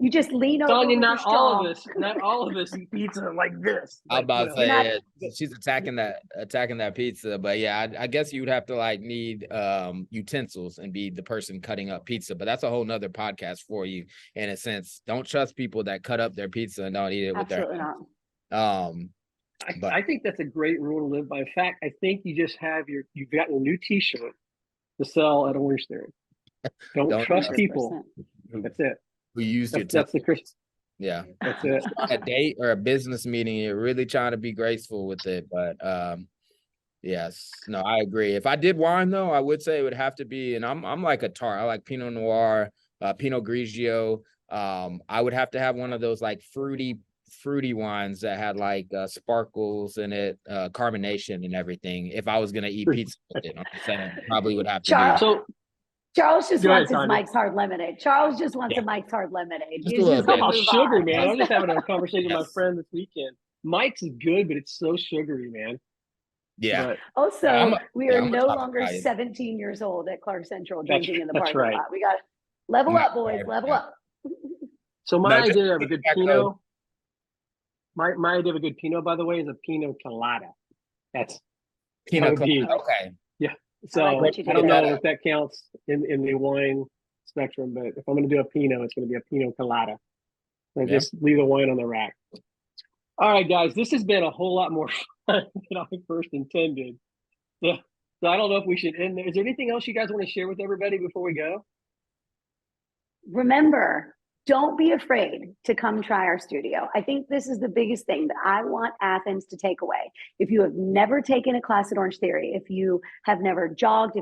you just lean over Tanya, with your straw. not all of us eat pizza like this. I was about to say not, she's attacking that pizza, but yeah, I guess you would have to like need utensils and be the person cutting up pizza. But that's a whole nother podcast for you in a sense. Don't trust people that cut up their pizza and don't eat it with absolutely their not. I think that's a great rule to live by. In fact, I think you just you've got a new T-shirt to sell at Orange Theory. Don't trust 100%. people. That's it. who used your That's the Chris. Yeah, That's it. a date or a business meeting, you're really trying to be graceful with it. But yes, no, I agree. If I did wine though, I would say it would have to be, and I'm like a tart. I like Pinot Noir, Pinot Grigio. I would have to have one of those like fruity wines that had like sparkles in it, carbonation and everything. If I was gonna eat pizza with it, I'm just saying probably would have to Charles, be. So Charles just Go ahead, wants his Tanya. Mike's Hard Lemonade. Charles just wants Yeah. a Mike's Hard Lemonade. Just He's a little just bit. gonna oh, move sugar, on. man. I was just having a conversation with my Yes. friend this weekend. Mike's is good, but it's so sugary, man. Yeah. But Also, we are I'm a no top longer guy. 17 years old at Clark Central That's- drinking in the that's parking right. lot. We got to level Right, up, boys. right, Level yeah. up. so my No, just idea of a good back Pinot, up. my idea of a good Pinot, by the way, is a Pinot Colada. That Pinot would be- Colada. Okay. So I like what you I don't did. know if that counts in the wine spectrum, but if I'm going to do a Pinot, it's going to be a Pinot Colada. And Yeah. just leave the wine on the rack. All right, guys, this has been a whole lot more fun than I first intended. So I don't know if we should end there. Is there anything else you guys want to share with everybody before we go? Remember, don't be afraid to come try our studio. I think this is the biggest thing that I want Athens to take away. If you have never taken a class at Orange Theory, if you have never jogged,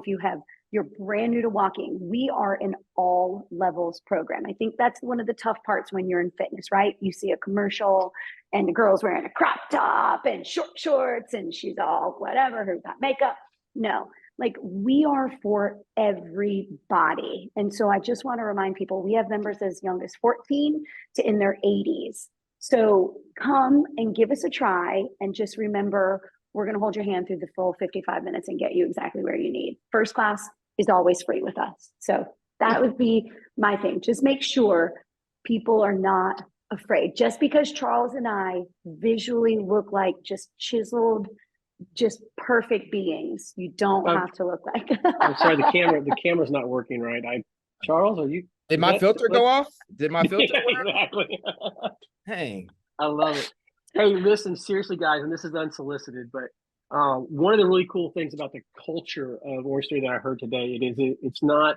you're brand new to walking, we are an all levels program. I think that's one of the tough parts when you're in fitness, right? You see a commercial and the girl's wearing a crop top and short shorts and she's all whatever, who's got makeup. No, like we are for everybody. And so I just want to remind people, we have members as young as 14 to in their 80s. So come and give us a try and just remember, we're going to hold your hand through the full 55 minutes and get you exactly where you need. First class is always free with us. So that would be my thing. Just make sure people are not afraid. Just because Charles and I visually look like just chiseled, just perfect beings, you don't have to look like. I'm sorry, the camera's not working right. Charles, are you? Did my filter go off? Did my filter Yeah, work? exactly. Dang. I love it. Hey, listen, seriously, guys, and this is unsolicited, but one of the really cool things about the culture of Orange Theory that I heard today, it's not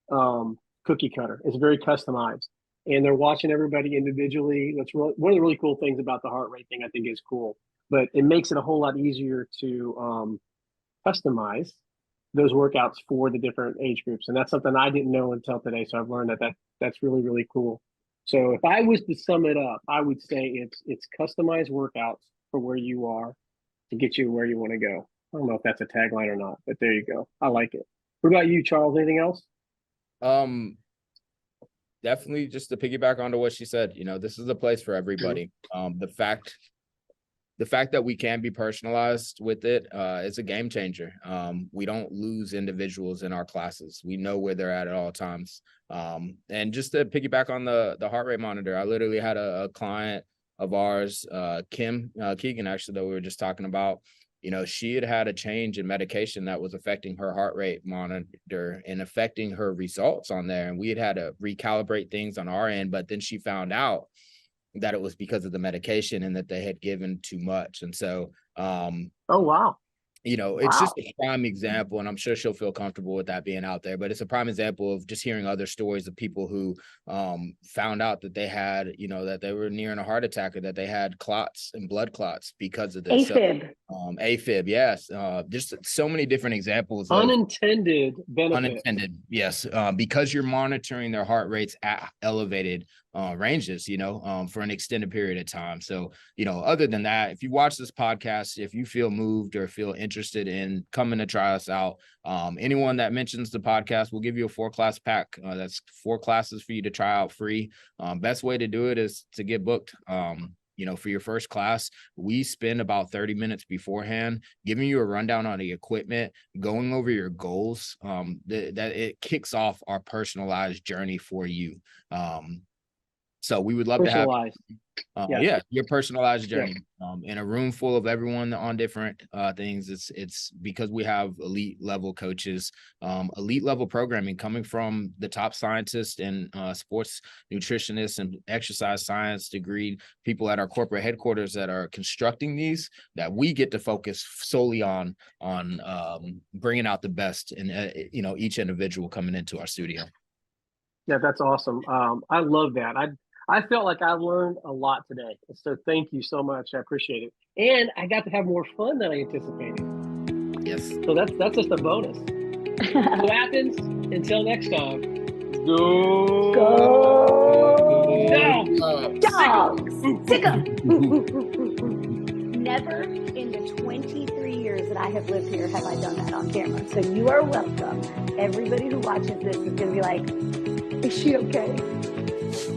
cookie cutter. It's very customized, and they're watching everybody individually. One of the really cool things about the heart rate thing. I think is cool, but it makes it a whole lot easier to customize those workouts for the different age groups, and that's something I didn't know until today. So I've learned that's really, really cool. So if I was to sum it up, I would say it's customized workouts for where you are to get you where you want to go. I don't know if that's a tagline or not, but there you go. I like it. What about you, Charles? Anything else? Definitely just to piggyback onto what she said, this is a place for everybody. The fact that we can be personalized with it is a game changer. We don't lose individuals in our classes. We know where they're at all times. And just to piggyback on the heart rate monitor, I literally had a client of ours, Kim Keegan, actually, that we were just talking about. She had a change in medication that was affecting her heart rate monitor and affecting her results on there. And we had to recalibrate things on our end, but then she found out that it was because of the medication and that they had given too much. And so, oh, wow. It's just a prime example, and I'm sure she'll feel comfortable with that being out there, but it's a prime example of just hearing other stories of people who found out that they had, that they were nearing a heart attack or that they had clots and blood clots because of this. AFib. So, AFib, yes. Just so many different examples. Unintended benefits. Unintended, yes. Because you're monitoring their heart rates at elevated, ranges, for an extended period of time. So, other than that, if you watch this podcast, if you feel moved or feel interested in coming to try us out, anyone that mentions the podcast, we'll give you a 4-class pack. That's 4 classes for you to try out free. Best way to do it is to get booked. For your first class, we spend about 30 minutes beforehand giving you a rundown on the equipment, going over your goals, that it kicks off our personalized journey for you. So we would love to have your personalized journey in a room full of everyone on different things. It's because we have elite level coaches, elite level programming coming from the top scientists and sports nutritionists and exercise science degree people at our corporate headquarters that are constructing these, that we get to focus solely on bringing out the best in each individual coming into our studio. Yeah, that's awesome. I love that. I felt like I learned a lot today. So thank you so much. I appreciate it. And I got to have more fun than I anticipated. Yes. So that's just a bonus. So Athens, until next time, go. Dogs. Sick 'em. Never in the 23 years that I have lived here have I done that on camera. So you are welcome. Everybody who watches this is going to be like, is she okay?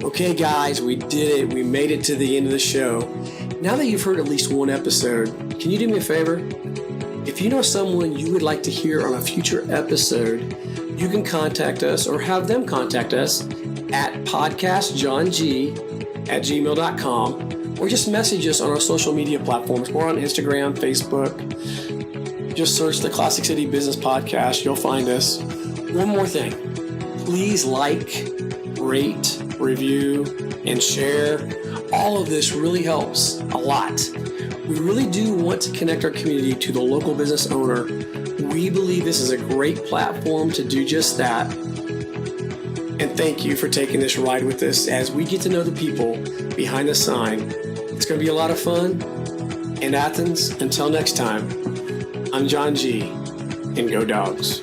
Okay, guys, we did it. We made it to the end of the show. Now that you've heard at least one episode, can you do me a favor? If you know someone you would like to hear on a future episode, you can contact us or have them contact us at podcastjohng@gmail.com, or just message us on our social media platforms. We're on Instagram, Facebook. Just search the Classic City Business Podcast. You'll find us. One more thing. Please like, rate, review, and share. All of this really helps a lot. We really do want to connect our community to the local business owner. We believe this is a great platform to do just that. And thank you for taking this ride with us as we get to know the people behind the sign. It's going to be a lot of fun. In Athens, until next time, I'm John G. and go Dogs.